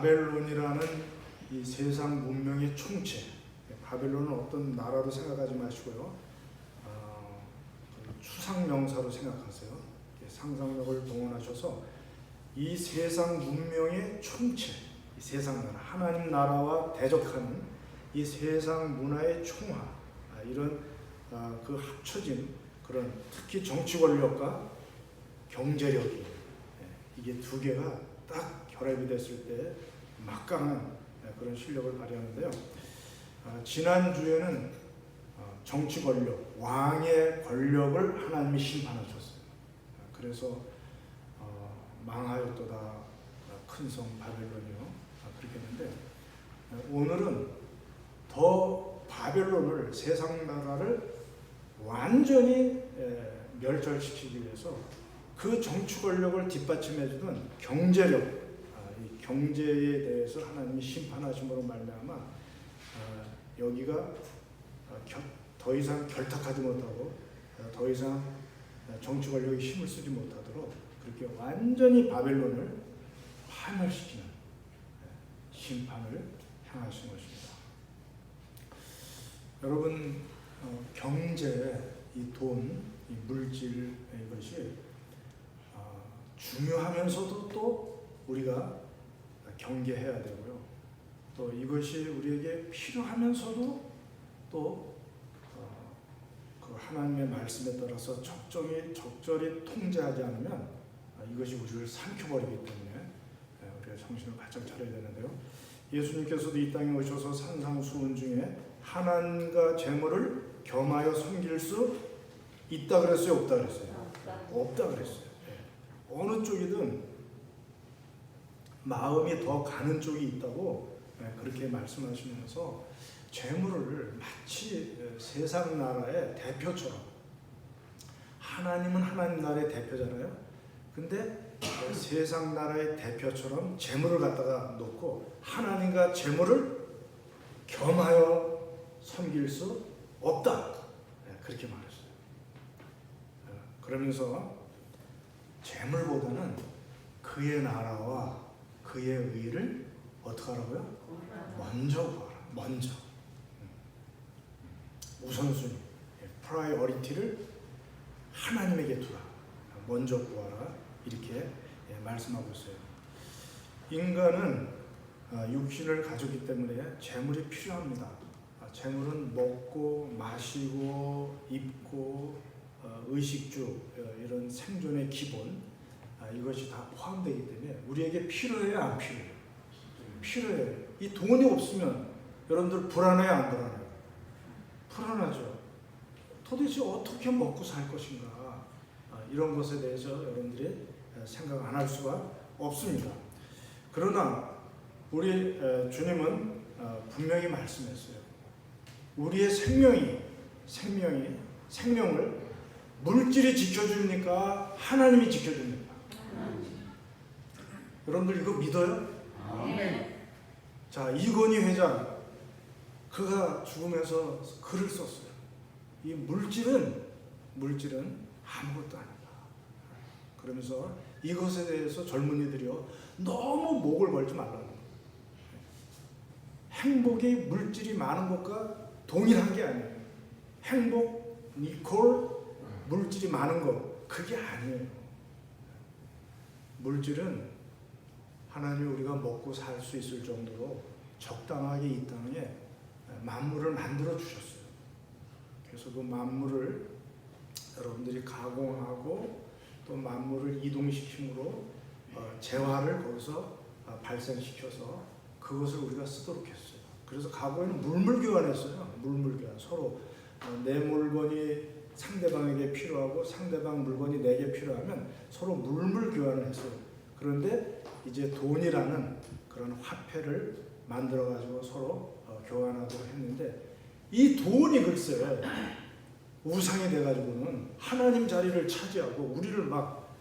바벨론이라는 이 세상 문명의 총체, 바벨론은 어떤 나라로 생각하지 마시고요. 추상명사로 생각하세요. 상상력을 동원하셔서 이 세상 문명의 총체, 이 세상 나라, 하나님 나라와 대적하는 이 세상 문화의 총화, 이런 그 합쳐진 그런 특히 정치 권력과 경제력이 이게 두 개가 딱 결합이 됐을 때 막강한 그런 실력을 발휘하는데요. 지난주에는 정치 권력, 왕의 권력을 하나님이 심판하셨어요. 그래서 망하였도다 큰 성 바벨론이요. 그렇게 했는데 오늘은 더 바벨론을, 세상 나라를 완전히 멸절시키기 위해서 그 정치 권력을 뒷받침해주는 경제력, 이 경제에 대해서 하나님이 심판하심으로 말미암아 여기가 더 이상 결탁하지 못하고 더 이상 정치 권력이 힘을 쓰지 못하도록 그렇게 완전히 바벨론을 파멸시키는 심판을 향하신 것입니다. 여러분, 경제, 이 돈, 이 물질, 이것이 중요하면서도 또 우리가 경계해야 되고요. 또 이것이 우리에게 필요하면서도 또 그 하나님의 말씀에 따라서 적절히 통제하지 않으면 이것이 우리를 삼켜버리기 때문에 우리가 정신을 바짝 차려야 되는데요. 예수님께서도 이 땅에 오셔서 산상수훈 중에 하나님과 재물을 겸하여 섬길 수 있다 그랬어요? 없다 그랬어요? 없다 그랬어요. 어느 쪽이든 마음이 더 가는 쪽이 있다고 그렇게 말씀하시면서 재물을 마치 세상 나라의 대표처럼, 하나님은 하나님 나라의 대표잖아요. 근데 세상 나라의 대표처럼 재물을 갖다가 놓고 하나님과 재물을 겸하여 섬길 수 없다, 그렇게 말했어요. 그러면서 재물보다는 그의 나라와 그의 의를 어떻게 하라고요? 먼저 구하라. 먼저. 우선순위, 프라이어리티를 하나님에게 두라. 먼저 구하라. 이렇게 말씀하고 있어요. 인간은 육신을 가졌기 때문에 재물이 필요합니다. 재물은 먹고 마시고 입고 의식주, 이런 생존의 기본, 이것이 다 포함되기 때문에 우리에게 필요해요, 안 필요해요? 필요해요. 이 돈이 없으면 여러분들 불안해요, 안 불안해요? 불안하죠. 도대체 어떻게 먹고 살 것인가, 이런 것에 대해서 여러분들이 생각 안 할 수가 없습니다. 그러나 우리 주님은 분명히 말씀했어요. 우리의 생명을 물질이 지켜줍니까? 하나님이 지켜줍니까? 여러분들 이거 믿어요? 자, 이건희 회장, 그가 죽으면서 글을 썼어요. 이 물질은 아무것도 아니다. 그러면서 이것에 대해서 젊은이들이요, 너무 목을 걸지 말라는 거예요. 행복이 물질이 많은 것과 동일한 게 아니에요. 행복 이퀄 물질이 많은 것, 그게 아니에요. 물질은 하나님이 우리가 먹고 살 수 있을 정도로 적당하게 이 땅에 만물을 만들어 주셨어요. 그래서 그 만물을 여러분들이 가공하고 또 만물을 이동시킴으로 재화를 거기서 발생시켜서 그것을 우리가 쓰도록 했어요. 그래서 과거에는 물물교환했어요. 물물교환. 서로 내 물건이 상대방에게 필요하고 상대방 물건이 내게 필요하면 서로 물물교환을 했어요. 그런데 이제 돈이라는 그런 화폐를 만들어가지고 서로 교환하도록 했는데, 이 돈이 글쎄 우상이 돼가지고는 하나님 자리를 차지하고 우리를 막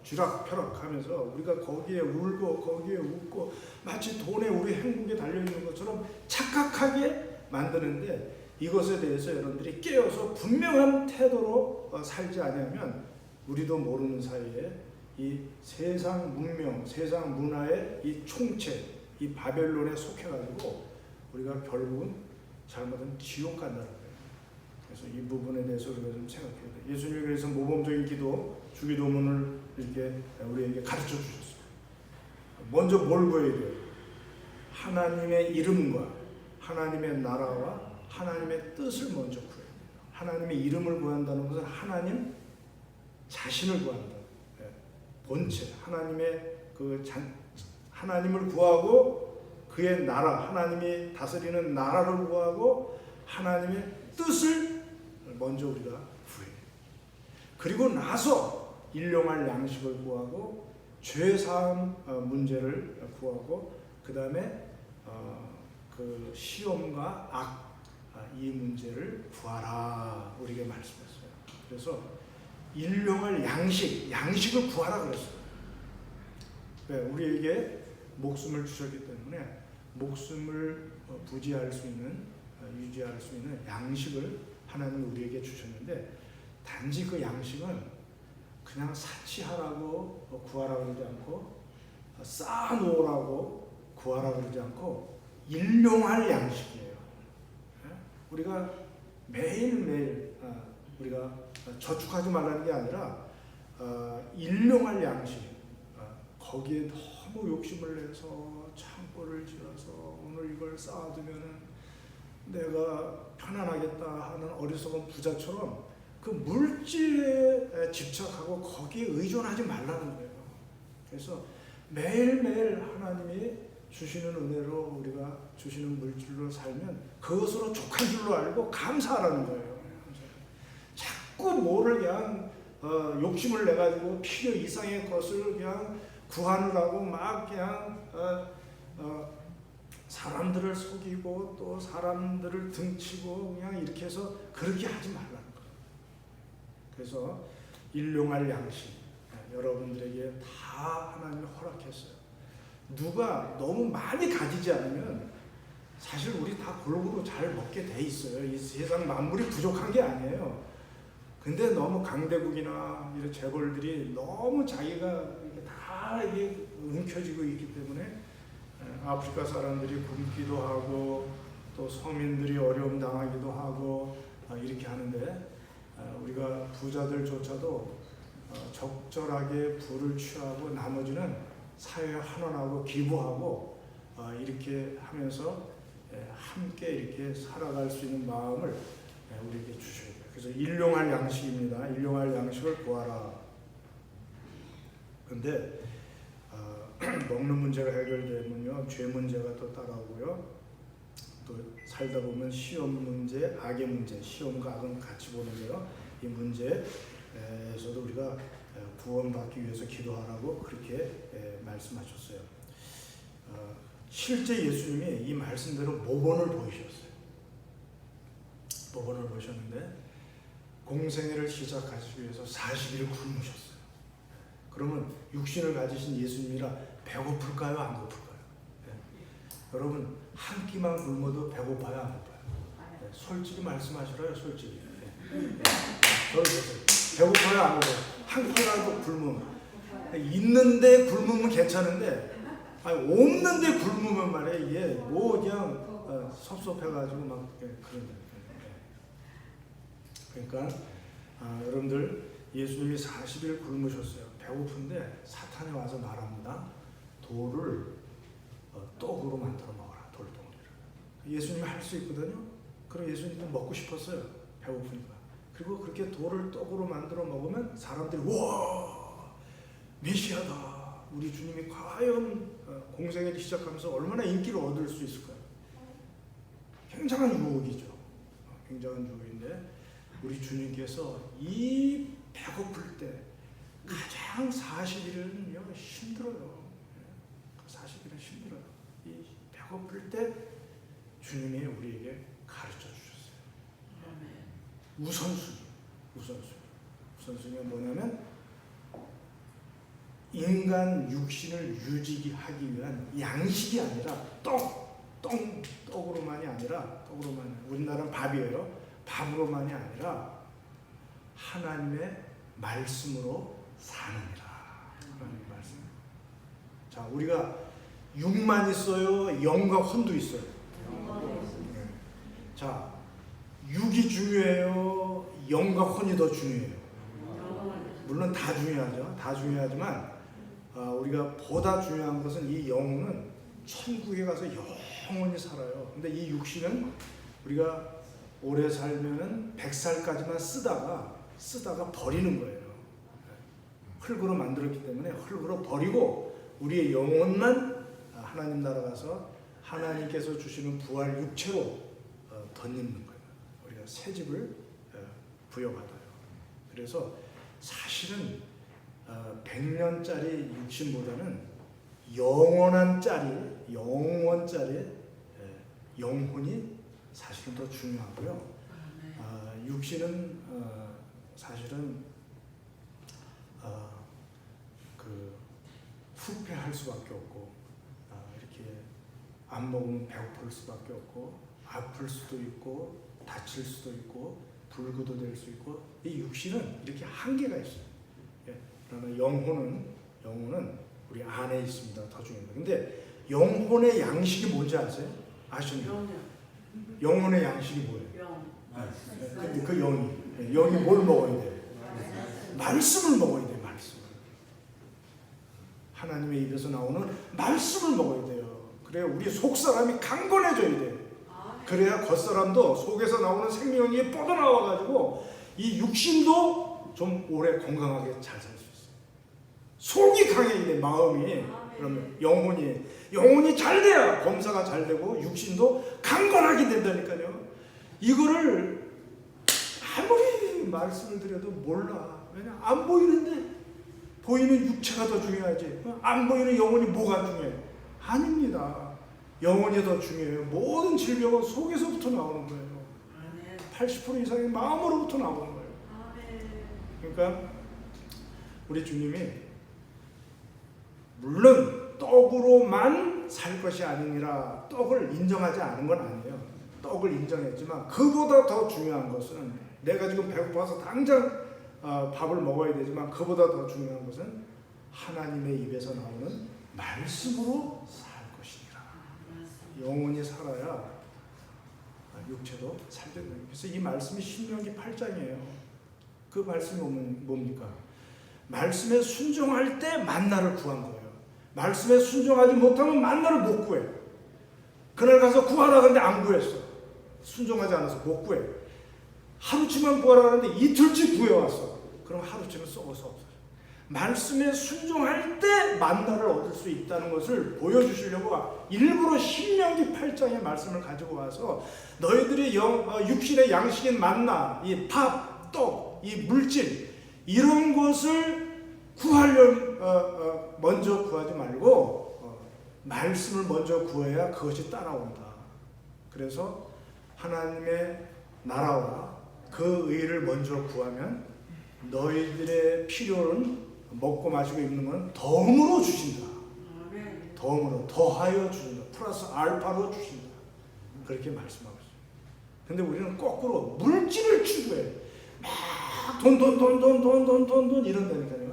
쥐락펴락하면서 우리가 거기에 울고 거기에 웃고 마치 돈에 우리 행복에 달려있는 것처럼 착각하게 만드는데, 이것에 대해서 여러분들이 깨어서 분명한 태도로 살지 않으면 우리도 모르는 사이에 이 세상 문명, 세상 문화의 이 총체, 이 바벨론에 속해가지고 우리가 결국은 잘못하면 지옥 간다는 거예요. 그래서 이 부분에 대해서 우리가 좀 생각해야 돼요. 예수님이 그래서 모범적인 기도, 주기도문을 이렇게 우리에게 가르쳐 주셨어요. 먼저 뭘 구해야 돼요? 하나님의 이름과 하나님의 나라와 하나님의 뜻을 먼저 구해야 돼요. 하나님의 이름을 구한다는 것은 하나님 자신을 구한다. 본체, 하나님을 구하고 그의 나라, 하나님이 다스리는 나라를 구하고 하나님의 뜻을 먼저 우리가 구해요. 그리고 나서 일용할 양식을 구하고 죄사함 문제를 구하고 그 다음에 그 시험과 악 이 문제를 구하라 우리에게 말씀했어요. 그래서 일용할 양식을 구하라 그랬어요. 네, 우리에게 목숨을 주셨기 때문에 목숨을 부지할 수 있는 유지할 수 있는 양식을 하나님은 우리에게 주셨는데 단지 그 양식은 그냥 사치하라고 구하라 그러지 않고 쌓아놓으라고 구하라 그러지 않고 일용할 양식이에요. 우리가 매일매일 우리가 저축하지 말라는 게 아니라 일용할 양식 거기에 너무 욕심을 내서 창고를 지어서 오늘 이걸 쌓아두면은 내가 편안하겠다 하는 어리석은 부자처럼 그 물질에 집착하고 거기에 의존하지 말라는 거예요. 그래서 매일매일 하나님이 주시는 은혜로 우리가 주시는 물질로 살면 그것으로 족한 줄로 알고 감사하라는 거예요. 자꾸 뭐를 그냥 욕심을 내가지고 필요 이상의 것을 그냥 구하느라고 막 그냥 사람들을 속이고 또 사람들을 등치고 그냥 이렇게 해서 그렇게 하지 말라는 거예요. 그래서 일용할 양식 여러분들에게 다 하나님이 허락했어요. 누가 너무 많이 가지지 않으면 사실 우리 다 골고루 잘 먹게 돼 있어요. 이 세상 만물이 부족한 게 아니에요. 근데 너무 강대국이나 이런 재벌들이 너무 자기가 다 이게 움켜쥐고 있기 때문에 아프리카 사람들이 굶기도 하고 또 서민들이 어려움 당하기도 하고 이렇게 하는데 우리가 부자들조차도 적절하게 부를 취하고 나머지는 사회에 환원하고 기부하고 이렇게 하면서 함께 이렇게 살아갈 수 있는 마음을 우리에게 주셔야 돼요. 그래서 일용할 양식입니다. 일용할 양식을 구하라. 근데 먹는 문제가 해결되면요 죄 문제가 또 따라오고요. 또 살다 보면 시험 문제, 악의 문제, 시험과 악은 같이 보는데요. 이 문제에서도 우리가 구원받기 위해서 기도하라고 그렇게 말씀하셨어요. 실제 예수님이 이 말씀대로 모본을 보이셨어요. 모본을 보셨는데 공생애를 시작하시기 위해서 40일을 굶으셨어요. 그러면 육신을 가지신 예수님이라 배고플까요? 안 고플까요? 여러분 한 끼만 굶어도 배고파요? 안 고파요? 솔직히 말씀하시라요. 솔직히. 저를 보세요. 배고파요? 안 고파요? 한 끼라도 굶으면 있는데 굶으면 괜찮은데 없는데 굶으면 말이야 이게 뭐 그냥 섭섭해가지고 막 그런다. 그러니까 여러분들 예수님이 40일 굶으셨어요. 배고픈데 사탄이 와서 말합니다. 돌을 떡으로 만들어 먹어라. 돌덩이를. 예수님이 할 수 있거든요. 그럼 예수님도 먹고 싶었어요. 배고프니까. 그리고 그렇게 돌을 떡으로 만들어 먹으면 사람들이 와 메시아다. 우리 주님이 과연 공생애를 시작하면서 얼마나 인기를 얻을 수 있을까요? 굉장한 유혹이죠. 굉장한 유혹인데 우리 주님께서 이 배고플 때 가장 40일은요 힘들어요. 40일은 힘들어요. 이 배고플 때 주님이 우리에게 가르쳐 주셨어요. 우선순위가 뭐냐면 인간 육신을 유지하기 위한 양식이 아니라 떡으로만이 아니라 우리나라는 밥이에요. 밥으로만이 아니라 하나님의 말씀으로 사느니라. 하나님의 말씀. 자, 우리가 육만 있어요? 영과 혼도 있어요? 자, 육이 중요해요? 영과 혼이 더 중요해요? 물론 다 중요하죠. 다 중요하지만 우리가 보다 중요한 것은 이 영혼은 천국에 가서 영원히 살아요. 근데 이 육신은 우리가 오래 살면은 100살까지만 쓰다가 버리는 거예요. 흙으로 만들었기 때문에 흙으로 버리고 우리의 영혼만 하나님 나라 가서 하나님께서 주시는 부활 육체로 덧입는 거예요. 우리가 새 집을 부여받아요. 그래서 사실은 100년짜리 육신보다는 영원짜리 영혼이 사실은 더 중요하고요. 육신은 사실은 후패할 수밖에 없고 이렇게 안 먹으면 배고플 수밖에 없고 아플 수도 있고 다칠 수도 있고 불구도 될 수 있고 이 육신은 이렇게 한계가 있어요. 그러나 영혼은 우리 안에 있습니다. 더 중요합니다. 근데 영혼의 양식이 뭔지 아세요? 아시나요? 영혼의 양식이 뭐예요? 그 영이 뭘 먹어야 돼요? 말씀을 먹어야 돼요. 말씀을. 하나님의 입에서 나오는 말씀을 먹어야 돼요. 그래야 우리 속사람이 강건해져야 돼요. 그래야 겉사람도 속에서 나오는 생명이 뻗어나와가지고 이 육신도 좀 오래 건강하게 잘 살 수 있어요. 속이 강해야 돼. 마음이. 그러면 영혼이 잘 돼야 검사가 잘 되고 육신도 강건하게 된다니까요. 이거를 아무리 말씀을 드려도 몰라. 왜냐? 안 보이는데 보이는 육체가 더 중요하지. 안 보이는 영혼이 뭐가 중요해? 아닙니다. 영혼이 더 중요해요. 모든 질병은 속에서부터 나오는 거예요. 80% 이상이 마음으로부터 나오는 거예요. 그러니까 우리 주님이 물론 떡으로만 살 것이 아니라 떡을 인정하지 않은 건 아니에요. 떡을 인정했지만 그보다 더 중요한 것은 내가 지금 배고파서 당장 밥을 먹어야 되지만 그보다 더 중요한 것은 하나님의 입에서 나오는 말씀으로 살 것이니라. 영혼이 살아야 육체도 살게 됩니다. 그래서 이 말씀이 신명기 8장이에요. 그 말씀이 뭡니까? 말씀에 순종할 때 만나를 구한 거예요. 말씀에 순종하지 못하면 만나를 못 구해. 그날 가서 구하라 하는데 안 구했어. 순종하지 않아서 못 구해. 하루치만 구하라 하는데 이틀치 구해왔어. 그럼 하루치는 썩어서 없어요. 말씀에 순종할 때 만나를 얻을 수 있다는 것을 보여주시려고 일부러 신명기 8장의 말씀을 가지고 와서 너희들의 육신의 양식인 만나, 이 밥, 떡, 이 물질 이런 것을 먼저 구하지 말고 말씀을 먼저 구해야 그것이 따라온다. 그래서 하나님의 나라와 그 의를 먼저 구하면 너희들의 필요는 먹고 마시고 입는 건 덤으로 주신다. 덤으로 더하여 주신다. 플러스 알파로 주신다. 그렇게 말씀하고 있어요. 근데 우리는 거꾸로 물질을 추구해. 막 돈 이런다니까요.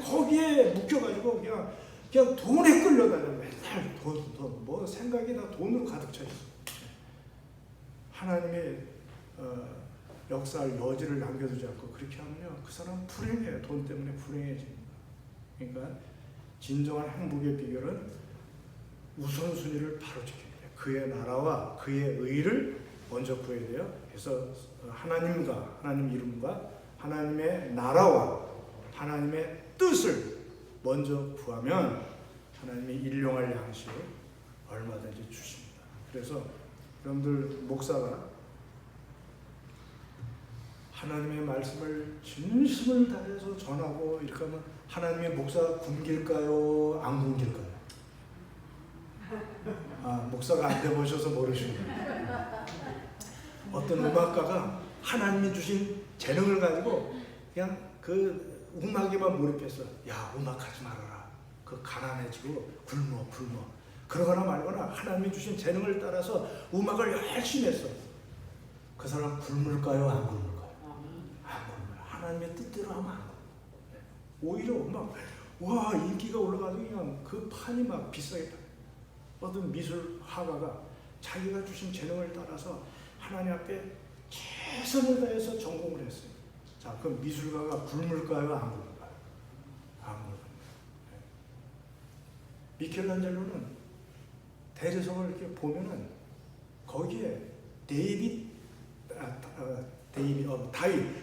거기에 묶여가지고 그냥 돈에 끌려다녀. 맨날 돈. 뭐 생각이 다 돈으로 가득 차 있어. 하나님의 역사할 여지를 남겨두지 않고 그렇게 하면요, 그 사람 불행해요. 돈 때문에 불행해집니다. 그러니까 진정한 행복의 비결은 우선순위를 바로 지켜야 돼요. 그의 나라와 그의 의를 먼저 구해야 돼요. 그래서 하나님과 하나님 이름과 하나님의 나라와 하나님의 뜻을 먼저 구하면 하나님이 일용할 양식을 얼마든지 주십니다. 그래서 여러분들 목사가 하나님의 말씀을 진심을 다해서 전하고 이렇게 하면 하나님의 목사가 굶길까요? 안 굶길까요? 목사가 안 돼보셔서 모르시는 거예요. 어떤 음악가가 하나님이 주신 재능을 가지고 그냥 그 음악에만 몰입해서 야, 음악하지 말아라. 그 가난해지고 굶어. 그러거나 말거나 하나님이 주신 재능을 따라서 음악을 열심히 했어. 그 사람 굶을까요? 안 굶을까요? 하나님의 뜻대로 하면 안 돼. 오히려 막 인기가 올라가서 그냥 그 판이 막 비싸게 팔. 어떤 미술 화가가 자기가 주신 재능을 따라서 하나님 앞에 최선을 다해서 전공을 했어요. 자, 그럼 미술가가 굶을까요? 안 굶을까요? 안 굶어요. 미켈란젤로는 대리석을 이렇게 보면은 거기에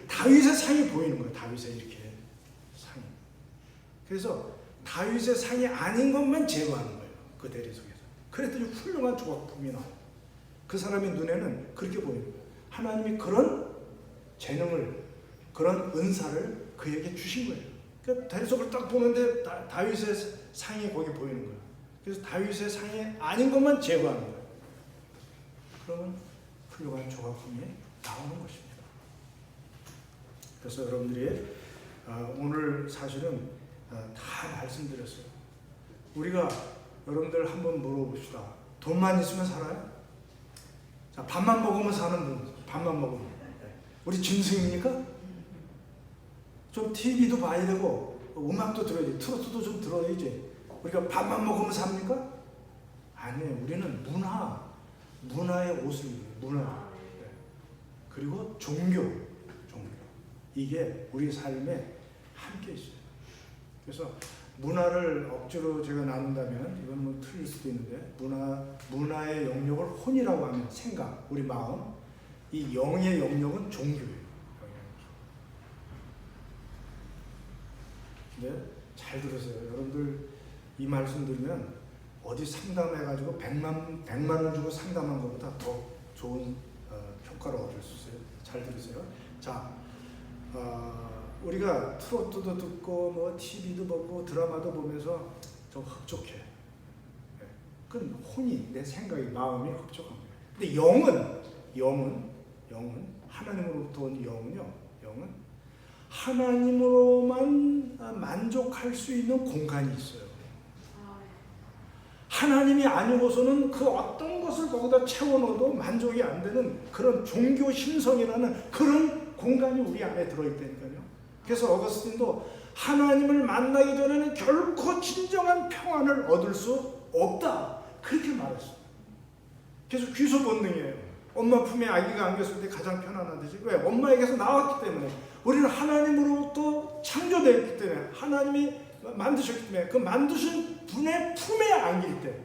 다윗의 상이 보이는 거예요. 다윗의 이렇게 상이. 그래서 다윗의 상이 아닌 것만 제거하는 거예요. 그 대리석에서. 그랬더니 훌륭한 조각품이 나와요. 그 사람의 눈에는 그렇게 보이는 거예요. 하나님이 그런 재능을, 그런 은사를 그에게 주신 거예요. 그러니까 대리석을 딱 보는데 다윗의 상이 거기 보이는 거예요. 그래서 다윗의 상이 아닌 것만 제거하는 거예요. 그러면 훌륭한 조각품이 나오는 것입니다. 그래서 여러분들이 오늘 사실은 다 말씀드렸어요. 우리가 여러분들 한번 물어봅시다. 돈만 있으면 살아요? 자, 밥만 먹으면 사는 분, 밥만 먹으면. 우리 짐승입니까? 좀 TV도 봐야 되고 음악도 들어야지, 트로트도 좀 들어야지. 우리가 밥만 먹으면 삽니까? 아니에요. 우리는 문화의 옷을 입어요. 문화. 그리고 종교. 이게 우리 삶에 함께 있어요. 그래서 문화를 억지로 제가 나눈다면 이건 뭐 틀릴 수도 있는데 문화의 영역을 혼이라고 하면 생각, 우리 마음, 이 영의 영역은 종교예요. 근데 잘 들으세요. 여러분들 이 말씀 들으면 어디 상담해가지고 100만 원 주고 상담한 것보다 더 좋은 효과를 얻을 수 있어요. 잘 들으세요. 자, 우리가 트로트도 듣고 뭐 TV도 보고 드라마도 보면서 좀 흡족해. 그건 혼이, 내 생각이, 마음이 흡족한 거예요. 근데 영은 하나님으로부터 온 영은 하나님으로만 만족할 수 있는 공간이 있어요. 하나님이 아니고서는 그 어떤 것을 거기다 채워넣어도 만족이 안 되는 그런 종교 심성이라는 그런 공간이 우리 안에 들어있다니까요. 그래서 어거스틴도 하나님을 만나기 전에는 결코 진정한 평안을 얻을 수 없다, 그렇게 말했어요. 그래서 귀소 본능이에요. 엄마 품에 아기가 안겼을 때 가장 편안하듯이. 왜? 엄마에게서 나왔기 때문에. 우리는 하나님으로부터 창조되었기 때문에, 하나님이 만드셨기 때문에, 그 만드신 분의 품에 안길 때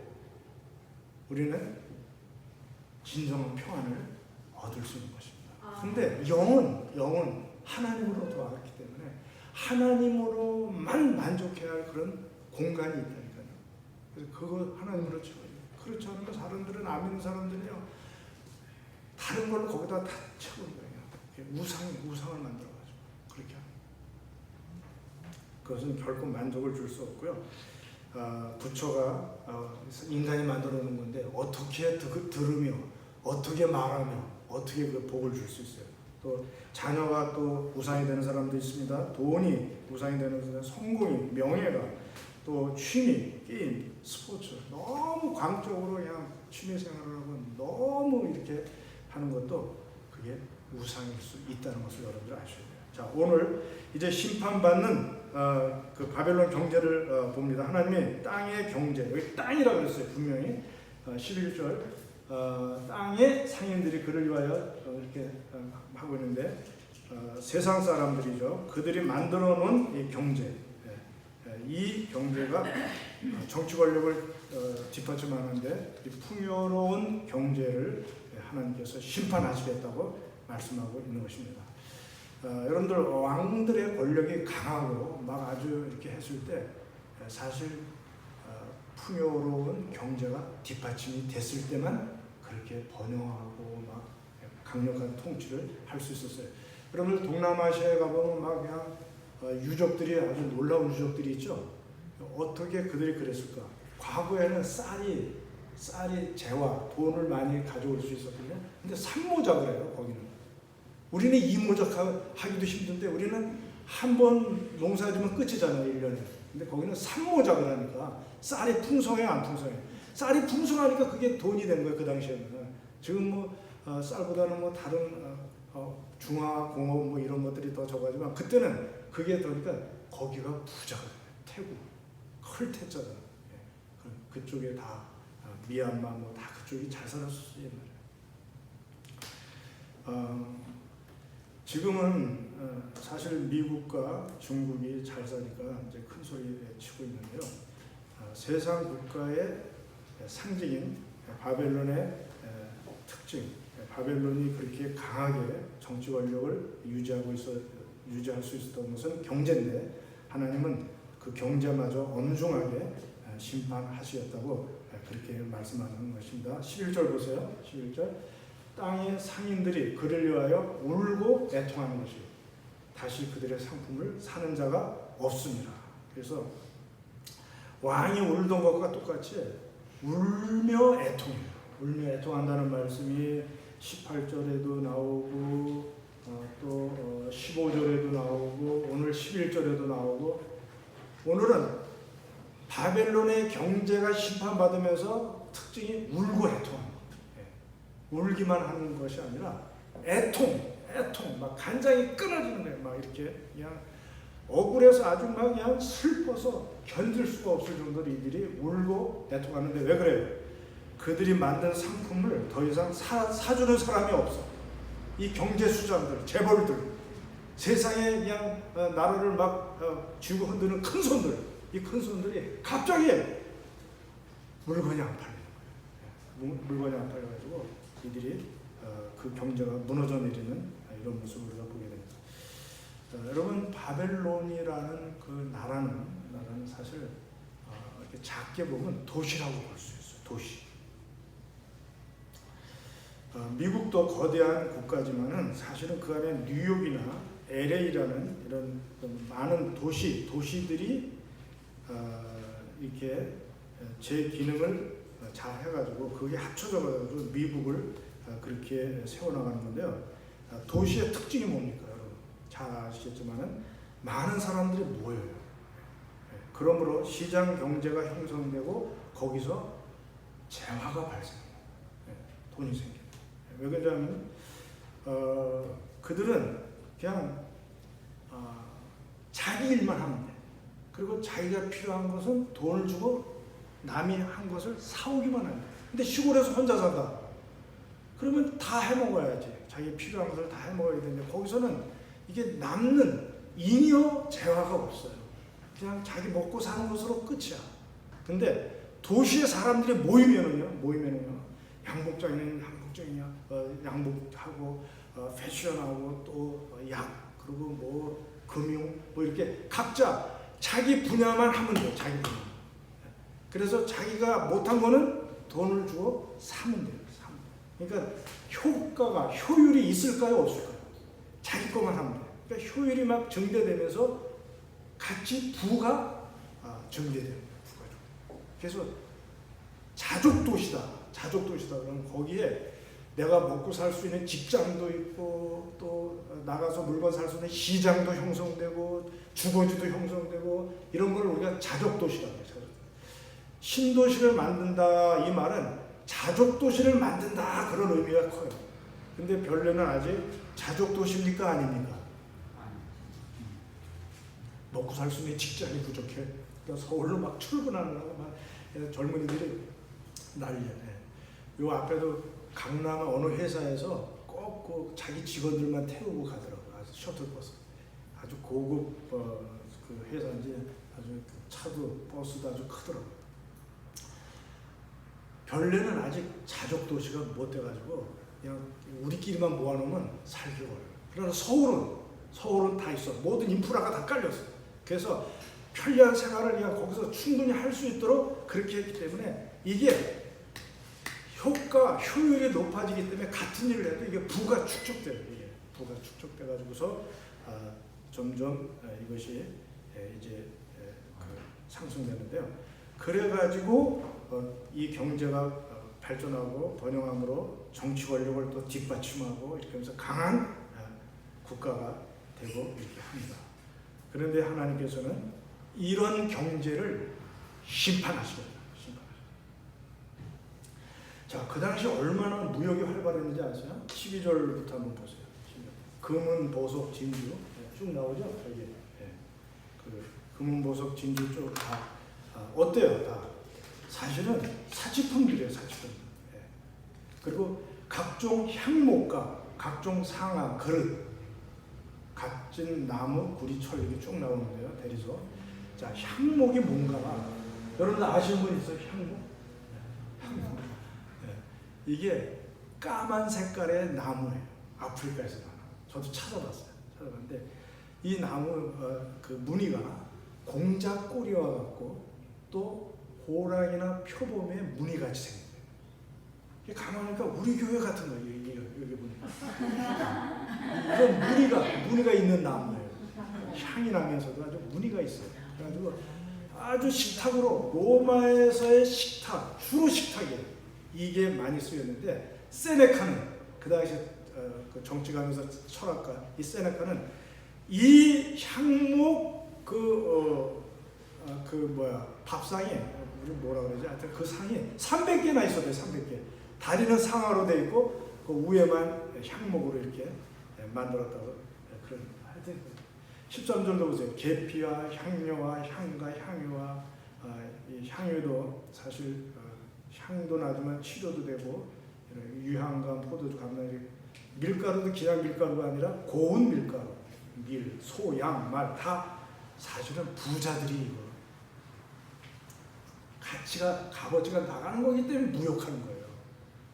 우리는 진정한 평안을 얻을 수 있는 것입니다. 그런데 영은 하나님으로부터 왔기 때문에 하나님으로만 만족해야 할 그런 공간이 있다니까요. 그래서 그거 하나님으로 채워요. 그렇지 않으면 사람들은, 안 믿는 사람들은요, 다른 걸 거기다 다 채우는 거예요. 우상을 만들어가지고 그렇게 합니다. 그것은 결코 만족을 줄 수 없고요. 부처가 인간이 만들어 놓은 건데 어떻게 들으며, 어떻게 말하며, 어떻게 그 복을 줄 수 있어요. 또 자녀가 또 우상이 되는 사람도 있습니다. 돈이 우상이 되는 사람, 성공이, 명예가, 또 취미, 게임, 스포츠, 너무 광적으로 그냥 취미 생활을 하고 너무 이렇게 하는 것도 그게 우상일 수 있다는 것을 여러분들 아셔야 돼요. 자, 오늘 이제 심판받는 그 바벨론 경제를 봅니다. 하나님이 땅의 경제, 여기 땅이라고 그랬어요. 분명히 11절 땅의 상인들이 그를 위하여 이렇게 하고 있는데 세상 사람들이죠. 그들이 만들어 놓은 이 경제, 이 경제가 정치 권력을 뒷받침하는데 이 풍요로운 경제를 하나님께서 심판하시겠다고 말씀하고 있는 것입니다. 여러분들 왕들의 권력이 강하고 막 아주 이렇게 했을 때 사실 풍요로운 경제가 뒷받침이 됐을 때만 그렇게 번영하고 막 강력한 통치를 할 수 있었어요. 여러분들 동남아시아에 가보면 막 그냥 유적들이 아주 놀라운 유적들이 있죠. 어떻게 그들이 그랬을까? 과거에는 쌀이 재화, 돈을 많이 가져올 수 있었거든요. 근데 산모작을 해요, 거기는. 우리는 이모작하기도 힘든데 우리는 한 번 농사지면 끝이잖아요, 1년에. 근데 거기는 산모작을 하니까 쌀이 풍성해, 안 풍성해? 쌀이 풍성하니까 그게 돈이 된 거예요, 그 당시에는. 지금 뭐 쌀보다는 뭐 다른 중화, 공업 뭐 이런 것들이 더 적어지만 그때는 그게 더니까 거기가 부자가 돼요. 태국, 클 태자잖아요. 그쪽에 다 미얀마 뭐 다 그쪽이 잘 살았었어요 옛날에. 지금은 사실 미국과 중국이 잘 사니까 이제 큰 소리 치고 있는데요. 세상 국가의 상징인 바벨론의 특징, 바벨론이 그렇게 강하게 정치 권력을 유지할 수 있었던 것은 경제인데 하나님은 그 경제마저 엄중하게 심판하시었다고 그렇게 말씀하는 것입니다. 11절 보세요. 11절 땅의 상인들이 그를 위하여 울고 애통하는 것이 다시 그들의 상품을 사는 자가 없습니다. 그래서 왕이 울던 것과 똑같이 울며 애통해요. 울며 애통한다는 말씀이 18절에도 나오고 또 15절에도 나오고 오늘 11절에도 나오고 오늘은 바벨론의 경제가 심판받으면서 특징이 울고 애통하는 거예요. 울기만 하는 것이 아니라 애통 막 간장이 끊어지는 거예요. 막 이렇게 그냥 억울해서 아주 막 그냥 슬퍼서 견딜 수가 없을 정도로 이들이 울고 애통하는데 왜 그래요? 그들이 만든 상품을 더 이상 사주는 사람이 없어. 이 경제수장들, 재벌들, 세상에 그냥 나라를 막 쥐고 흔드는 큰 손들, 이 큰 손들이 갑자기 물건이 안 팔리는 거예요. 물건이 안 팔려가지고 이들이 그 경제가 무너져 내리는 이런 모습을 우리가 보게 됩니다. 여러분 바벨론이라는 그 나라는 사실 이렇게 작게 보면 도시라고 볼 수 있어요. 도시. 미국도 거대한 국가지만은 사실은 그 안에 뉴욕이나 LA라는 이런 많은 도시들이 이렇게 제 기능을 잘 해가지고 그게 합쳐져가지고 미국을 그렇게 세워나가는 건데요. 도시의 특징이 뭡니까, 여러분? 잘 아시겠지만은 많은 사람들이 모여요. 그러므로 시장 경제가 형성되고 거기서 재화가 발생해요. 돈이 생겨요. 왜 그러냐면 그들은 그냥 자기 일만 하면 돼. 그리고 자기가 필요한 것은 돈을 주고 남이 한 것을 사오기만 해요. 근데 시골에서 혼자 산다. 그러면 다 해먹어야지. 자기 필요한 것을 다 해먹어야 되는데 거기서는 이게 남는 잉여 재화가 없어요. 그냥 자기 먹고 사는 것으로 끝이야. 근데 도시의 사람들이 모이면은요 양복장이냐 양복하고 패션하고 또 약 그리고 뭐 금융 뭐 이렇게 각자 자기 분야만 하면 돼요. 자기 분야. 그래서 자기가 못한 거는 돈을 주고 사면 돼요. 그러니까 효율이 있을까요? 없을까요? 자기 것만 하면 돼요. 그러니까 효율이 막 증대되면서 같이 부가 증대돼요. 그래서 자족도시다. 그러면 거기에 내가 먹고 살 수 있는 직장도 있고 또 나가서 물건 살 수 있는 시장도 형성되고 주거지도 형성되고 이런 걸 우리가 자족도시라고 해요. 신도시를 만든다 이 말은 자족도시를 만든다 그런 의미가 커요. 근데 별내는 아직 자족도시입니까 아닙니까? 먹고 살 수 있는 직장이 부족해. 그러니까 서울로 막 출근하느라고 막 젊은이들이 난리야. 요 앞에도 강남 어느 회사에서 꼭 그 자기 직원들만 태우고 가더라고요. 아주 셔틀버스. 아주 고급 그 회사인지 아주 차도 버스도 아주 크더라고요. 별내는 아직 자족도시가 못 돼가지고 그냥 우리끼리만 모아놓으면 살기 어려워요. 그러나 서울은 다 있어. 모든 인프라가 다 깔렸어. 그래서 편리한 생활을 그냥 거기서 충분히 할 수 있도록 그렇게 했기 때문에 이게 효율이 높아지기 때문에 같은 일을 해도 이게 부가 축적돼요. 부가 축적돼가지고서 점점 이것이 이제 상승되는데요. 그래가지고 이 경제가 발전하고 번영함으로 정치 권력을 또 뒷받침하고 이렇게 하면서 강한 국가가 되고 이렇게 합니다. 그런데 하나님께서는 이런 경제를 심판하시겠다. 자, 그 당시 얼마나 무역이 활발했는지 아세요? 12절부터 한번 보세요. 금은, 보석, 진주 쭉 나오죠? 여기 그 금은, 보석, 진주 쭉 다 어때요? 다 사실은 사치품들이에요, 사치품. 예. 그리고 각종 향목과 각종 상아, 그릇, 갓진 나무, 구리, 철 이렇게 쭉 나오는데요, 대리석. 자, 향목이 뭔가 여러분들 아시는 분 있어요? 향목? 향목. 예. 이게 까만 색깔의 나무예요. 아프리카에서 나는. 저도 찾아봤어요. 찾아봤는데 이 나무 그 무늬가 공작 꼬리와 같고 또 호랑이나 표범의 무늬 같이 생긴 거예요. 이게 가만히 보니까 우리 교회 같은 거예요. 여기 보니까 이건 무늬가 있는 나무예요. 향이 나면서도 아주 무늬가 있어요. 그래가지고 아주 식탁으로 로마에서의 식탁, 주로 식탁이에요. 이게 많이 쓰였는데 세네카는 그 당시 그 정치가면서 철학가 이 세네카는 이 향목 밥상이 우리 뭐라 그러지? 하여튼 그 상이 300개나 있었대요. 300개. 다리는 상아로 돼 있고 그 위에만 향목으로 이렇게 만들었다고 그런. 하여튼 13절도 보세요. 계피와 향료와 향과 향유와 이 향유도 사실 향도 나지만 치료도 되고 유향과 포도주, 감나리, 밀가루도 그냥 밀가루가 아니라 고운 밀가루, 밀, 소, 양, 말 다 사실은 부자들이 이거 가치가 값어치가 나가는 거기 때문에 무역하는 거예요.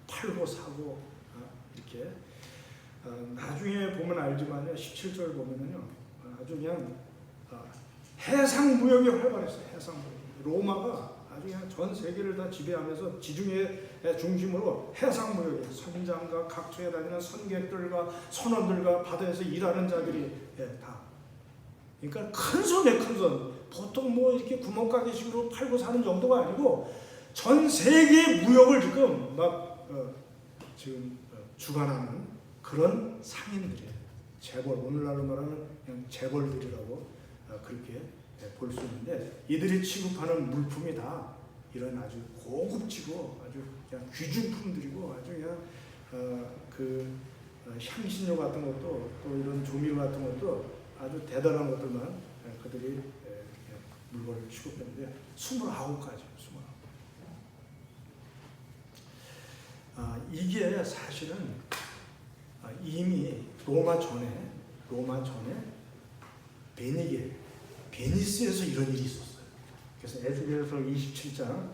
팔고 사고 이렇게 나중에 보면 알지만요. 17절 보면은요 아주 그냥 해상 무역이 활발했어요. 해상 무역. 로마가 아주 그냥 전 세계를 다 지배하면서 지중해 중심으로 해상 무역에 선장과 각처에 다니는 선객들과 선원들과 바다에서 일하는 자들이 다. 그러니까 큰 손에 큰 손. 보통 뭐 이렇게 구멍가게식으로 팔고 사는 정도가 아니고 전 세계 무역을 지금 막 주관하는 그런 상인들이에요. 재벌, 오늘날로 말하면 그냥 재벌들이라고 그렇게 볼 수 있는데 이들이 취급하는 물품이 다 이런 아주 고급지고 아주 그냥 귀중품들이고 아주 그냥 향신료 같은 것도 또 이런 조미료 같은 것도 아주 대단한 것들만 그들이 물건을 취급했는데 29가지. 이게 사실은 이미 로마 전에 베니스에서 이런 일이 있었어요. 그래서 에스겔서 27장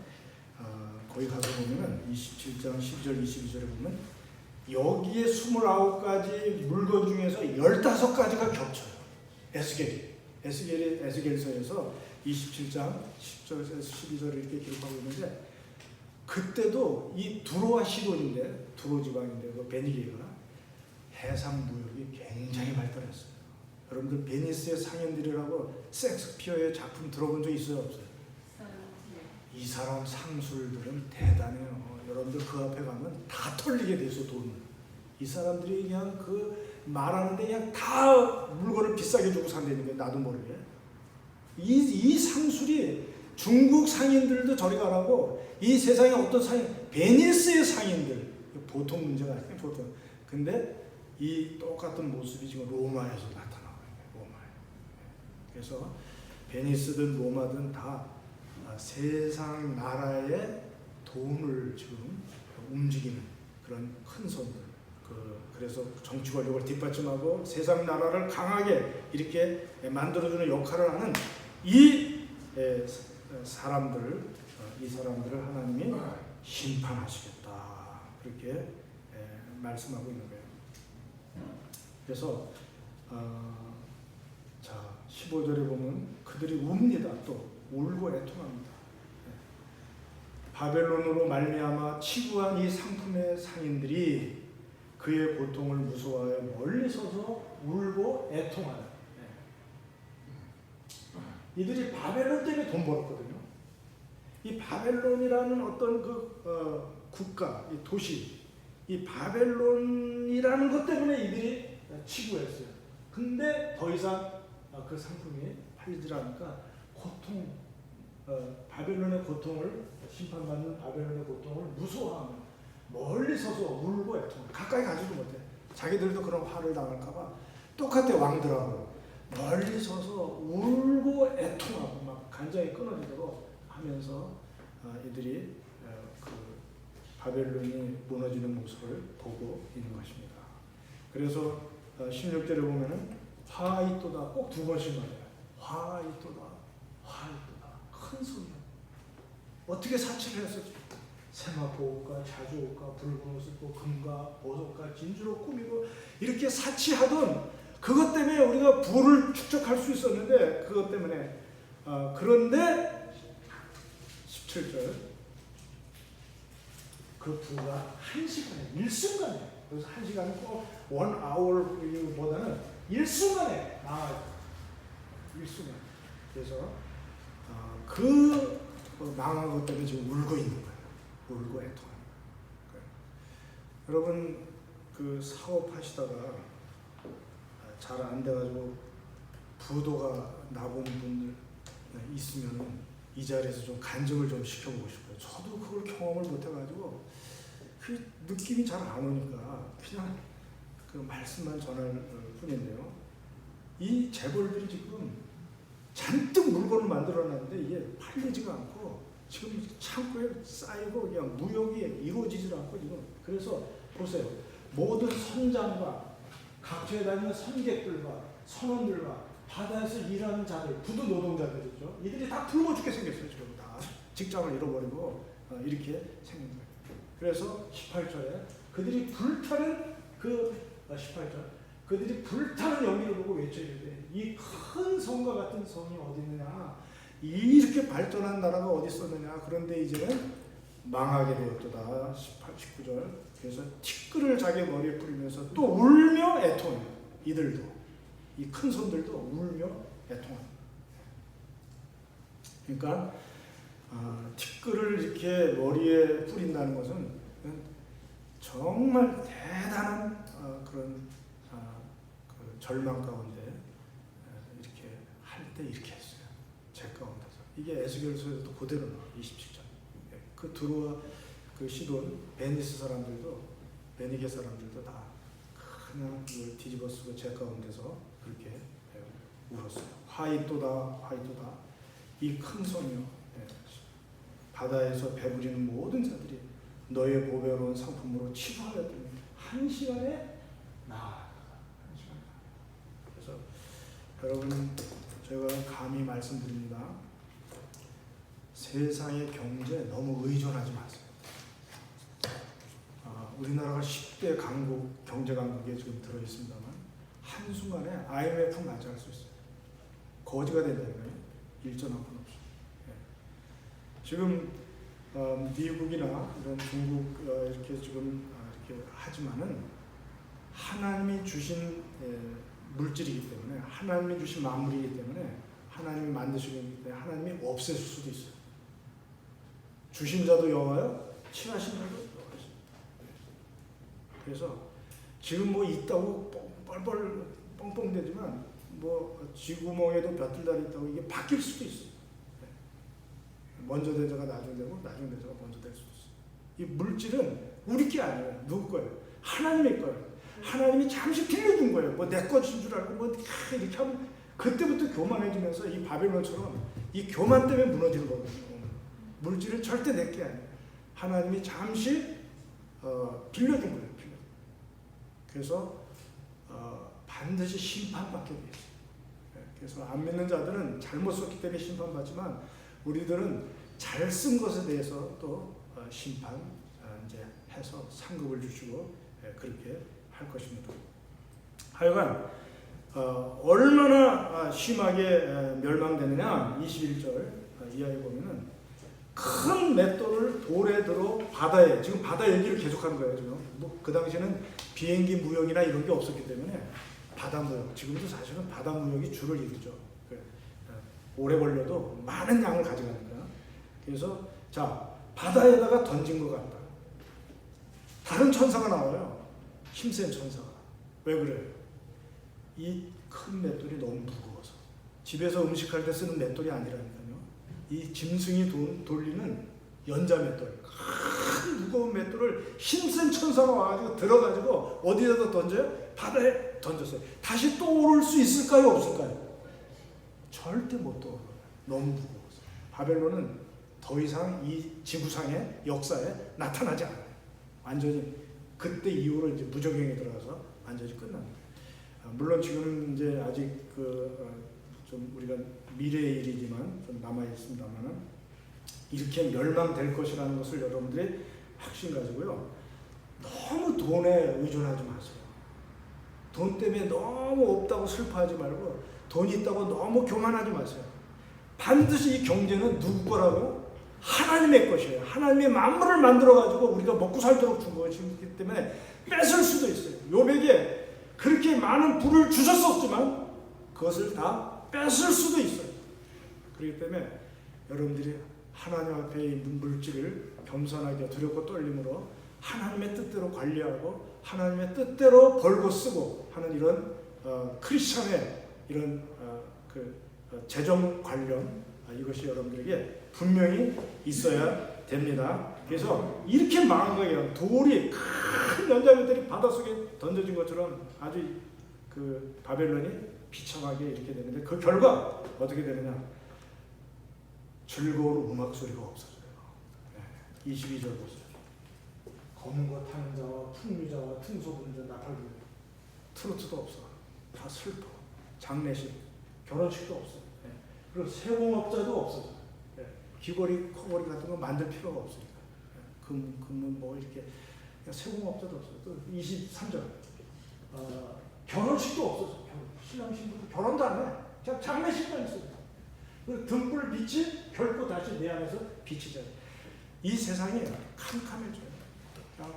거기 가서 보면은 27장 12절 22절에 보면 여기에 29가지 물건 중에서 15가지가 겹쳐요. 에스겔서에서 27장 10절에서 12절을 이렇게 기록하고 있는데 그때도 이 두로와 시돈인데 두로 지방인데 그 베니게가 해상 무역이 굉장히 발달했어요. 여러분들 베니스의 상인들이라고 셰익스피어의 작품 들어본 적 있어요? 없어요? 이 사람 상술들은 대단해요. 여러분들 그 앞에 가면 다 털리게 돼 있어 돈을. 이 사람들이 그냥 그 말하는데 그냥 다 물건을 비싸게 주고 산다는 게 나도 모르게. 이 상술이 중국 상인들도 저리 가라고 이 세상에 어떤 상인, 베니스의 상인들 보통 문제가 아니에요. 보통. 근데 이 똑같은 모습이 지금 로마에서 나타나고 있는 거예요. 로마에. 그래서 베니스든 로마든 다 세상 나라의 돈을 지금 움직이는 그런 큰 손들. 그래서 정치 권력을 뒷받침하고 세상 나라를 강하게 이렇게 만들어주는 역할을 하는 이 사람들을 하나님이 심판하시겠다. 그렇게 말씀하고 있는 거예요. 그래서 15절에 보면 그들이 웁니다. 또 울고 애통합니다. 바벨론으로 말미암아 치부한 이 상품의 상인들이 그의 고통을 무서워하여 멀리 서서 울고 애통하여. 이들이 바벨론 때문에 돈 벌었거든요. 이 바벨론이라는 어떤 국가, 이 도시, 이 바벨론이라는 것 때문에 이들이 치부했어요. 근데 더 이상 그 상품이 팔리지 않으니까 바벨론의 고통을, 심판받는 바벨론의 고통을 무서워하며 멀리 서서 울고 애통. 가까이 가지도 못해. 자기들도 그런 화를 당할까봐 똑같아. 왕들하고 멀리 서서 울고 애통하고 막 간장이 끊어지도록 하면서 이들이 그 바벨론이 무너지는 모습을 보고 있는 것입니다. 그래서 16절에 보면은 화이또다 꼭 두 번씩 말해요. 화이또다, 화이또다. 큰 소리야. 어떻게 사치를 했었지? 세마포 옷과 자주 옷과 붉은 옷을 입고 금과 보석과 진주로 꾸미고 이렇게 사치하던 그것 때문에 우리가 부를 축적할 수 있었는데 그것 때문에 그런데 17절 그 부가 한 시간에 일순간에 그래서 한 시간은 꼭 원 아워보다는 일순간에 나와요. 일순간. 그래서 그 망한 것 때문에 지금 울고 있는 거예요. 울고 애통하는 거예요. 여러분 그 사업하시다가 잘 안 돼가지고 부도가 나본 분들 있으면 이 자리에서 좀 간증을 좀 시켜보고 싶어요. 저도 그걸 경험을 못해가지고 그 느낌이 잘 안 오니까 그냥 그 말씀만 전할 뿐인데요. 이 재벌들이 지금 잔뜩 물건을 만들어놨는데 이게 팔리지가 않고 지금 창고에 쌓이고 그냥 무역이 이루어지질 않고 지금 그래서 보세요. 모든 선장과 각처에 다니는 선객들과 선원들과 바다에서 일하는 자들, 부두 노동자들이죠. 이들이 다 굶어 죽게 생겼어요. 지금 다 직장을 잃어버리고 이렇게 생긴 거예요. 그래서 18절에 그들이 불타는 그 18절 그들이 불타는 연기를 보고 외쳐야 돼. 이 큰 성과 같은 성이 어디 있느냐? 이렇게 발전한 나라가 어디 있었느냐? 그런데 이제는 망하게 되었도다. 18, 19절. 그래서 티끌을 자기 머리에 뿌리면서 또 울며 애통해요. 이들도 이 큰 손들도 울며 애통합니다. 그러니까 티끌을 이렇게 머리에 뿌린다는 것은 정말 대단한 그런 그 절망 가운데 이렇게 할 때 이렇게 했어요. 제 가운데서 이게 에스겔서에서도 그대로 나와 27절. 그 드로아 그 시돈 베니스 사람들도 베니게 사람들도 다 그냥 이걸 뒤집어쓰고 제 가운데서 그렇게 울었어요. 화이또다 화이또다 이 큰 소녀 바다에서 배부리는 모든 자들이 너의 보배로운 상품으로 치부하였더니 한 시간에 나와. 한 시간에. 그래서 여러분 제가 감히 말씀드립니다. 세상의 경제에 너무 의존하지 마세요. 우리나라가 10대 강국, 경제 강국에 지금 들어있습니다만 한순간에 IMF 맞이할 수 있어요. 거지가 된다니까요. 일전 한 푼 없이. 지금 미국이나 이런 중국 이렇게 지금 이렇게 하지만은 하나님이 주신 물질이기 때문에 하나님이 주신 만물이기 때문에 하나님이 만드시기 때문에 하나님이 없애실 수도 있어요. 주신 자도 여호와요, 취하신 자도 여호와시죠. 그래서 지금 뭐 있다고 뻘뻘 뻥뻥대지만 뭐 쥐구멍에도 벼틀다리 있다고 이게 바뀔 수도 있어요. 먼저 된 자가 나중 되고 나중 된 자가 먼저 될 수도 있어요. 이 물질은 우리 게 아니에요. 누구 거예요? 하나님의 거예요. 하나님이 잠시 빌려준 거예요. 뭐 내 것인 줄 알고 뭐 이렇게 하면 그때부터 교만해지면서 이 바벨론처럼 이 교만 때문에 무너지는 거거든요. 물질은 절대 내 게 아니에요. 하나님이 잠시 빌려준 거예요. 그래서 반드시 심판받게 돼 있어요. 그래서 안 믿는 자들은 잘못 썼기 때문에 심판받지만 우리들은 잘 쓴 것에 대해서 또 심판 이제 해서 상급을 주시고 그렇게 할 것입니다. 하여간 얼마나 심하게 멸망되느냐 21절 이하에 보면은 큰 맷돌을 돌에 들어 바다에 지금 바다 얘기를 계속하는 거예요. 지금 그 당시에는 비행기 무역이나 이런 게 없었기 때문에 바다 무역 지금도 사실은 바다 무역이 줄을 이루죠. 오래 걸려도 많은 양을 가져가니까. 그래서 자 바다에다가 던진 것 같다. 다른 천사가 나와요. 힘센 천사가. 왜 그래요? 이 큰 맷돌이 너무 무거워서 집에서 음식할 때 쓰는 맷돌이 아니라니까요. 이 짐승이 돌리는 연자 맷돌, 큰 무거운 맷돌을 힘센 천사가 와가지고 들어가지고 어디에다 던져요? 바다에 던졌어요. 다시 또 오를 수 있을까요? 없을까요? 절대 못 떠올라요. 너무 무거워서. 바벨론은 더 이상 이 지구상의 역사에 나타나지 않아요. 완전히 그때 이후로 이제 무적행에 들어가서 완전히 끝납니다. 물론 지금은 이제 아직 좀 우리가 미래의 일이지만 좀 남아 있습니다만은 이렇게 멸망될 것이라는 것을 여러분들이 확신 가지고요. 너무 돈에 의존하지 마세요. 돈 때문에 너무 없다고 슬퍼하지 말고 돈이 있다고 너무 교만하지 마세요. 반드시 이 경제는 누구 거라고요? 하나님의 것이에요. 하나님의 만물을 만들어가지고 우리가 먹고 살도록 준 것이기 때문에 뺏을 수도 있어요. 요백에 그렇게 많은 부를 주셨었지만 그것을 다 뺏을 수도 있어요. 그렇기 때문에 여러분들이 하나님 앞에 있는 물질을 겸손하게 두렵고 떨림으로 하나님의 뜻대로 관리하고 하나님의 뜻대로 벌고 쓰고 하는 이런 크리스천의 이런 재정 관련 이것이 여러분들에게 분명히 있어야 됩니다. 그래서 이렇게 망하게 돌이 큰 연자들이 바닷속에 던져진 것처럼 아주 그 바벨론이 비참하게 이렇게 되는데 그 결과 어떻게 되느냐? 즐거운 음악 소리가 없어져요. 22절 보세요. 검은 거 타는 자와 풍류자와 퉁소부는 자 나팔 불고 트로트도 없어. 다 슬퍼. 장례식, 결혼식도 없어. 그리고 세공업자도 없어져. 귀걸이, 코걸이 같은 거 만들 필요가 없으니까. 금은 뭐 이렇게 세공업자도 없어. 또 23절. 결혼식도 없어져. 신랑 신부도 결혼도 안 해. 그냥 장례식만 있어요. 등불 빛이 결코 다시 내 안에서 비치잖아요. 이 세상이 캄캄해져요. 그냥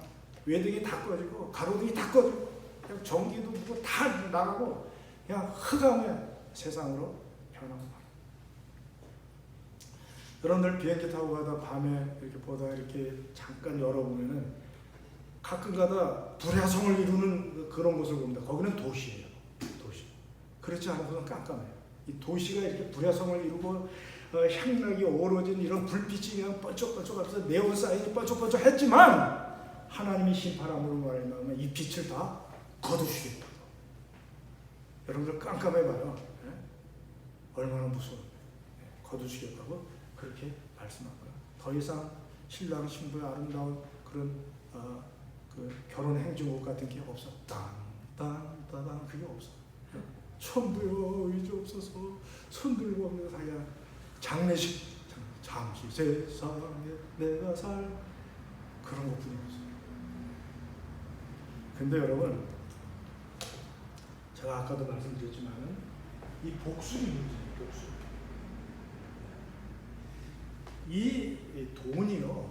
외등이 다 꺼지고 가로등이 다 꺼지고 그냥 전기도 뭐고 다 나가고 그냥 흑암의 세상으로 변하고. 여러분들 비행기 타고 가다 밤에 이렇게 보다 이렇게 잠깐 열어보면은 가끔가다 불야성을 이루는 그런 곳을 봅니다. 거기는 도시예요. 도시. 그렇지 않아서는 깜깜해요. 이 도시가 이렇게 불야성을 이루고 향락이 어우러진 이런 불빛이 그냥 번쩍번쩍하면서 네온사인이 번쩍번쩍했지만 하나님이 심판함으로 말하면 이 빛을 다 거두시겠다. 여러분들 깜깜해봐요. 네? 얼마나 무서워요. 네, 거두시겠다고 그렇게 말씀하고요. 더 이상 신랑 신부의 아름다운 그런 그 결혼 행진곡 같은 게 없어. 딴딴딴딴 그게 없어. 천부여 의지 없어서 손들고 없는 사야 장례식 잠시 세상에 내가 살 그런 것뿐이었어요. 근데 여러분 제가 아까도 말씀드렸지만 이 복술이 문제예요. 복술. 이 돈이요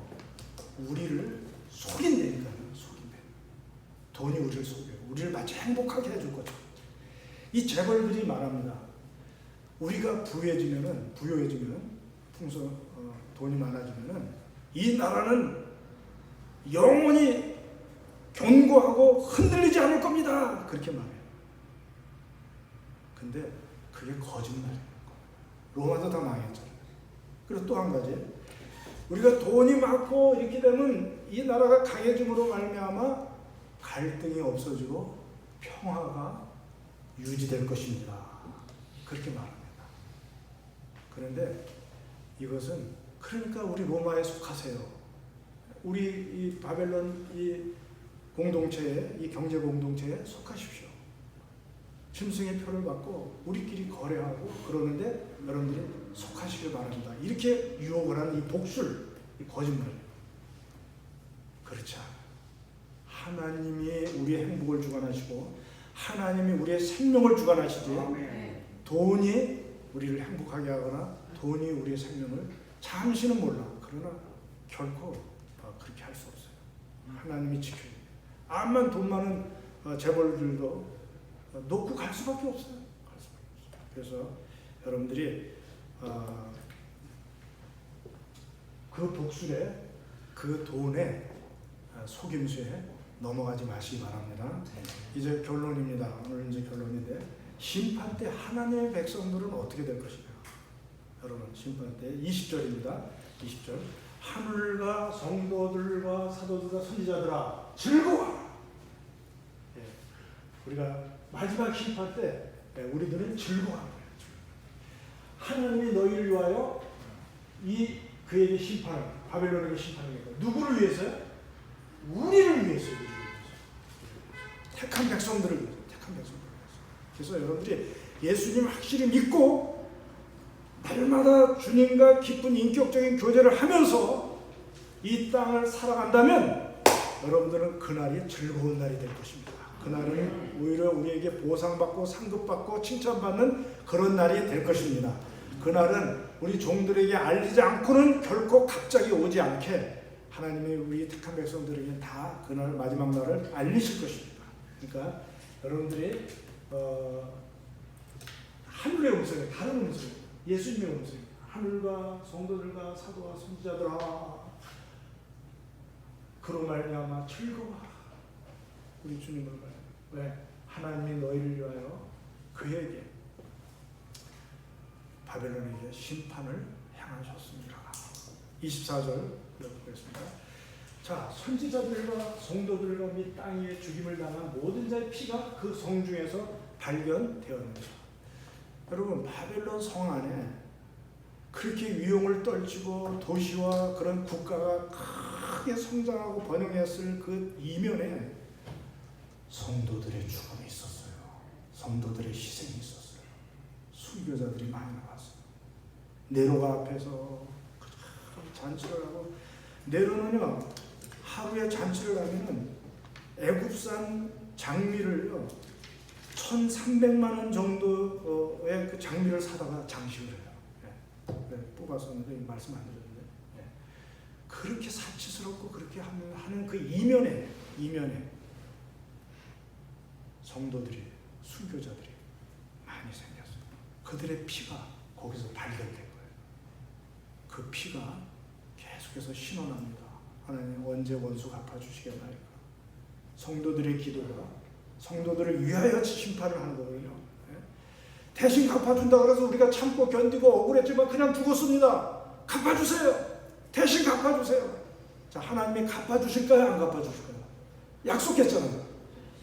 우리를 속인다니까요. 속인다. 돈이 우리를 속여요. 우리를 마치 행복하게 해줄 거죠. 이 재벌들이 말합니다. 우리가 부유해지면은 돈이 많아지면은 이 나라는 영원히 견고하고 흔들리지 않을 겁니다. 그렇게 말해요. 근데 그게 거짓말이에요. 로마도 다 망했잖아요. 그리고 또 한 가지, 우리가 돈이 많고 이렇게 되면 이 나라가 강해짐으로 말미암아 갈등이 없어지고 평화가 유지될 것입니다. 그렇게 말합니다. 그런데 이것은 그러니까 우리 로마에 속하세요. 우리 이 바벨론 이 공동체에 이 경제 공동체에 속하십시오. 짐승의 표를 받고 우리끼리 거래하고 그러는데 여러분들이 속하시길 바랍니다. 이렇게 유혹을 하는 이 복술, 이 거짓말이에요. 그렇지 않아요. 하나님이 우리의 행복을 주관하시고 하나님이 우리의 생명을 주관하시지 돈이 우리를 행복하게 하거나 돈이 우리의 생명을 잠시는 몰라. 그러나 결코 그렇게 할 수 없어요. 하나님이 지켜야 돼요. 암만 돈 많은 재벌들도 놓고 갈 수밖에 없어요. 그래서 여러분들이 그 복술에 그 돈에 속임수에 넘어가지 마시기 바랍니다. 이제 결론입니다. 오늘 이제 결론인데 심판 때 하나님의 백성들은 어떻게 될 것이냐. 여러분 심판 때 20절입니다. 20절 하늘과 성도들과 사도들과 선지자들아 즐거워. 우리가 마지막 심판 때 우리들은 즐거워하는 거예요. 하나님이 너희를 위하여 이 그에게 심판, 바벨론에게 심판하겠다. 누구를 위해서요? 우리를 위해서요. 택한 백성들을 위해서. 택한 백성들을 위해서. 그래서 여러분들이 예수님 확실히 믿고 날마다 주님과 깊은 인격적인 교제를 하면서 이 땅을 살아간다면 여러분들은 그날이 즐거운 날이 될 것입니다. 그날은 오히려 우리에게 보상받고 상급받고 칭찬받는 그런 날이 될 것입니다. 그날은 우리 종들에게 알리지 않고는 결코 갑자기 오지 않게 하나님이 우리 택한 백성들에게 다 그날 마지막 날을 알리실 것입니다. 그러니까 여러분들이 하늘의 음성이 다른 음성, 예수님의 음성, 하늘과 성도들과 사도와 선지자들아 그로 말미암아 즐거워하라. 우리 주님을 말해요. 왜? 하나님이 너희를 위하여 그에게 바벨론에게 심판을 향하셨습니다. 24절 읽어보겠습니다. 자, 선지자들과 성도들과 및 땅 위에 죽임을 당한 모든 자의 피가 그 성 중에서 발견되었느니라. 여러분, 바벨론 성 안에 그렇게 위용을 떨치고 도시와 그런 국가가 크게 성장하고 번영했을 그 이면에 성도들의 죽음이 있었어요. 성도들의 희생이 있었어요. 순교자들이 많이 나왔어요. 네로가 앞에서 잔치를 하고, 네로는요 하루에 잔치를 하면은 애굽산 장미를요 1,300만 원 정도의 그 장미를 사다가 장식을 해요. 네, 뽑았었는데 말씀 안 드렸는데, 네. 그렇게 사치스럽고 그렇게 하는 그 이면에 성도들이, 순교자들이 많이 생겼어요. 그들의 피가 거기서 발견된 거예요. 그 피가 계속해서 신원합니다. 하나님 언제 원수 갚아주시겠나이까. 성도들의 기도가 성도들을 위하여 심판을 하는 거거든요. 대신 갚아준다 그래서 우리가 참고 견디고 억울했지만 그냥 죽었습니다. 갚아주세요. 대신 갚아주세요. 자, 하나님이 갚아주실까요? 안 갚아주실까요? 약속했잖아요.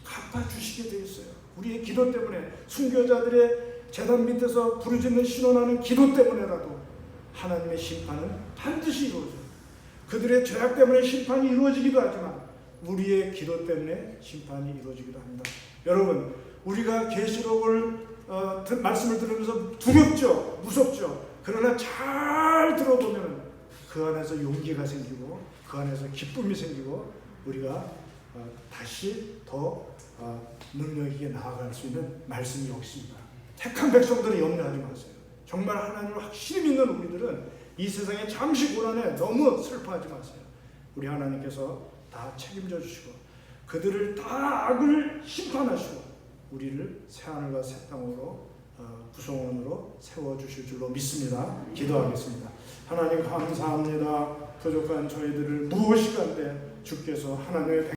갚아주시게 되어 있어요. 우리의 기도 때문에, 순교자들의 제단 밑에서 부르짖는 신원하는 기도 때문에라도 하나님의 심판은 반드시 이루어져요. 그들의 죄악 때문에 심판이 이루어지기도 하지만 우리의 기도 때문에 심판이 이루어지기도 합니다. 여러분, 우리가 계시록을 말씀을 들으면서 두렵죠, 무섭죠. 그러나 잘 들어보면 그 안에서 용기가 생기고 그 안에서 기쁨이 생기고 우리가 다시 더 능력 있게 나아갈 수 있는 말씀이 없습니다. 택한 백성들이 염려하지 마세요. 정말 하나님을 확실히 믿는 우리들은 이 세상에 잠시 고난에 너무 슬퍼하지 마세요. 우리 하나님께서 다 책임져 주시고 그들을 다 악을 심판하시고 우리를 새하늘과 새 땅으로 구성원으로 세워주실 줄로 믿습니다. 기도하겠습니다. 하나님 감사합니다. 부족한 저희들을 무엇이간데 주께서 하나님의